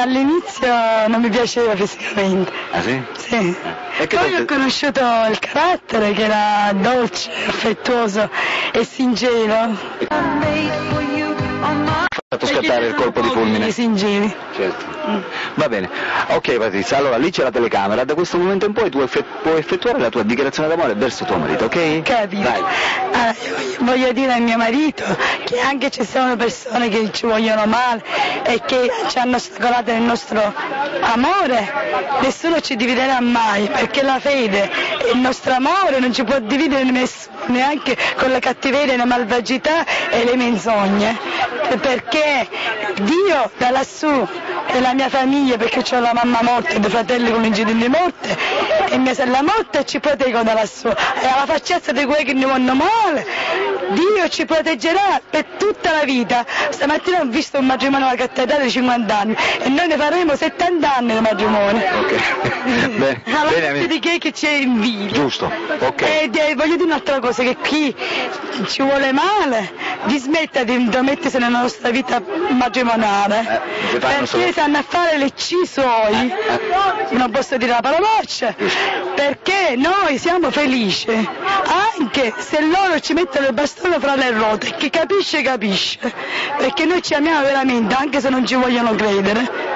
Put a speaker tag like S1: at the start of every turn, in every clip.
S1: all'inizio non mi piaceva fisicamente.
S2: Ah sì?
S1: Sì.
S2: E che
S1: Poi ho conosciuto il carattere che era dolce, affettuoso e sincero.
S2: Ha fatto scattare il colpo di fulmine.
S1: Sinceri.
S2: Certo. Va bene. Ok Patrizia, allora lì c'è la telecamera, da questo momento in poi tu puoi effettuare la tua dichiarazione d'amore verso tuo marito, ok?
S1: Capito.
S2: Vai.
S1: Allora, io voglio dire a mio marito che anche ci sono persone che ci vogliono male e che ci hanno ostacolato nel nostro amore, nessuno ci dividerà mai, perché la fede e il nostro amore non ci può dividere nessuno, neanche con la cattiveria, la malvagità e le menzogne, perché Dio da lassù e la mia famiglia, perché ho la mamma morta e due fratelli con l'incidente di morte e mia sorella morta, ci proteggo da lassù, e alla facciazza di quelli che ne vanno male Dio ci proteggerà per tutta la vita. Stamattina ho visto un matrimonio alla cattedrale di 50 anni e noi ne faremo 70 anni di matrimonio.
S2: Ok. Bene,
S1: di che c'è invidia.
S2: Giusto, ok.
S1: E voglio dire un'altra cosa, che chi ci vuole male dismetta di intromettersi nella nostra vita matrimoniale, perché sanno a fare le C suoi, non posso dire la parolaccia, perché noi siamo felici, anche se loro ci mettono il bastone fra le ruote, chi capisce capisce, perché noi ci amiamo veramente, anche se non ci vogliono credere.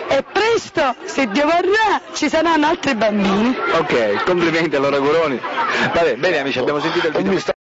S1: E presto, se Dio vorrà, ci saranno altri bambini.
S2: Ok, complimenti allora Guroni. Vabbè, bene amici, abbiamo sentito il video.